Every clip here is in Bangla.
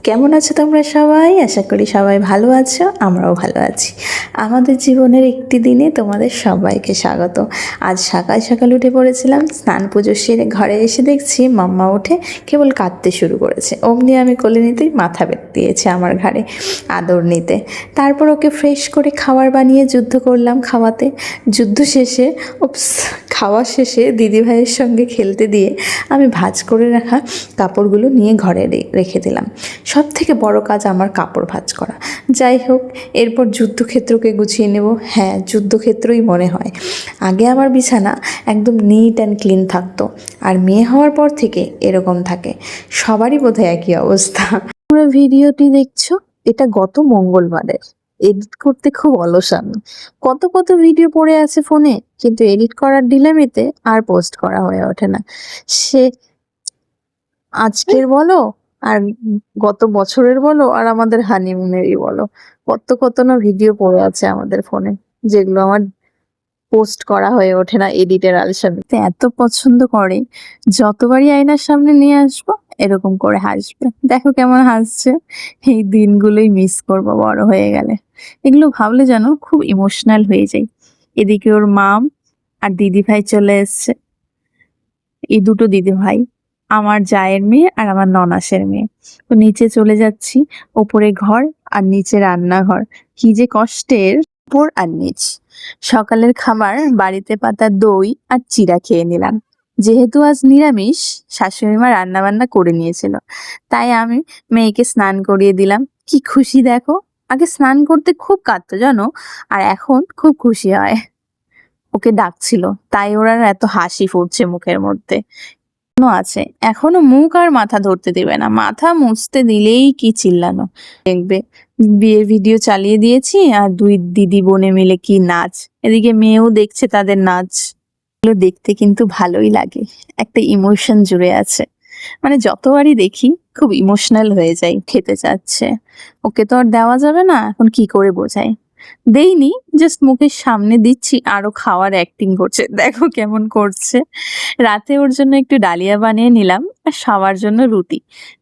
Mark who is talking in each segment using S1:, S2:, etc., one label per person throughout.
S1: কেমন আছো তোমরা সবাই? আশা করি সবাই ভালো আছো, আমরাও ভালো আছি। আমাদের জীবনের একটি দিনে তোমাদের সবাইকে স্বাগত। আজ সকাল সকাল উঠে পড়েছিলাম, স্নান পুজো সেরে ঘরে এসে দেখছি মাম্মা উঠে কেবল কাঁদতে শুরু করেছে। অমনি আমি কোলে নিতেই মাথা দিয়েছে আমার ঘাড়ে আদর নিতে। তারপর ওকে ফ্রেশ করে খাবার বানিয়ে যুদ্ধ করলাম খাওয়াতে। যুদ্ধ শেষে খাওয়া শেষে দিদিভাইয়ের সঙ্গে খেলতে দিয়ে আমি ভাঁজ করে রাখা কাপড়গুলো নিয়ে ঘরে রেখে দিলাম। সব থেকে বড় কাজ আমার কাপড় ভাঁজ করা। যাই হোক, এরপর যুদ্ধক্ষেত্রকে গুছিয়ে নেব। হ্যাঁ, যুদ্ধক্ষেত্রই মনে হয়। আগে আমার বিছানা একদম নিট অ্যান্ড ক্লিন থাকতো, আর মেয়ে হওয়ার পর থেকে এরকম থাকে। সবারই বোধহয় একই অবস্থা। তোমরা ভিডিওটি দেখছো, এটা গত মঙ্গলবারের। এডিট করতে খুব অলস আমি। কত কত ভিডিও পড়ে আছে ফোনে, কিন্তু এডিট করার ডিলেমিতে আর পোস্ট করা হয়ে ওঠে না। সে আজকের বলো, আর গত বছরের বলো, আর আমাদের হানিমুনেরই বলো, কত কত না ভিডিও পড়ে আছে আমাদের ফোনে, যেগুলো আমার পোস্ট করা হয়ে ওঠে না এডিটের আলসামিতে। এত পছন্দ করে, যতবারই আয়নার সামনে নিয়ে আসবো এরকম করে হাসবে। দেখো কেমন হাসছে। এই দিনগুলোই মিস করবো বড় হয়ে গেলে। এগুলো ভাবলে যেন খুব ইমোশনাল হয়ে যাই। এদিকে ওর মাম আর দিদিভাই চলে এসছে। এই দুটো দিদিভাই, আমার জায়ের মেয়ে আর আমার ননাসের মেয়ে। তো নিচে চলে যাচ্ছি। ওপরে ঘর আর নিচে রান্নাঘর, কি যে কষ্টের। উপর আর নিচ। সকালের খাবার বাড়িতে পাতা দই আর চিড়া খেয়ে নিলাম। যেহেতু আজ নিরামিষ, শাশুড়ি মা রান্না বান্না করে নিয়েছিল, তাই আমি মেয়েকে স্নান করিয়ে দিলাম। কি খুশি দেখো। আগে স্নান করতে খুব কাঁদতো জানো, আর এখন খুব খুশি হয়। ওকে ডাকছিল, তাই ওরা এত হাসি ফুটছে মুখের মধ্যে। আছে এখনো মুখ আর মাথা ধরতে দেবে না, মাথা মুছতে দিলেই কি চিল্লানো। দেখবে বিয়ের ভিডিও চালিয়ে দিয়েছি, আর দুই দিদি বোনে মিলে কি নাচ। এদিকে মেয়েও দেখছে তাদের নাচ। এগুলো দেখতে কিন্তু ভালোই লাগে, একটা ইমোশন জুড়ে আছে। মানে যতবারই দেখি খুব ইমোশনাল হয়ে যাই। খেতে চাচ্ছে, ওকে তো আর দেওয়া যাবে না, এখন কি করে বোঝাই। দেইনি, জাস্ট মুখের সামনে দিচ্ছি, আরো খাওয়ার অ্যাক্টিং করছে। দেখো কেমন করছে। রাতে ওর জন্য একটু ডালিয়া বানিয়ে নিলাম, আর সবার জন্য রুটি।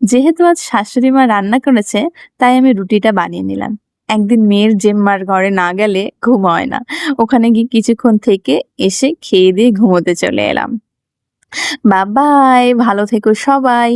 S1: যেহেতু আজ শাশুড়ি মা রান্না করেছে, তাই আমি রুটিটা বানিয়ে নিলাম। একদিন মেয়ের জেম্মার ঘরে না গেলে ঘুম হয় না। ওখানে গিয়ে কিছুক্ষণ থেকে এসে খেয়ে দিয়ে ঘুমোতে চলে এলাম। বাবাই, ভালো থেকো সবাই।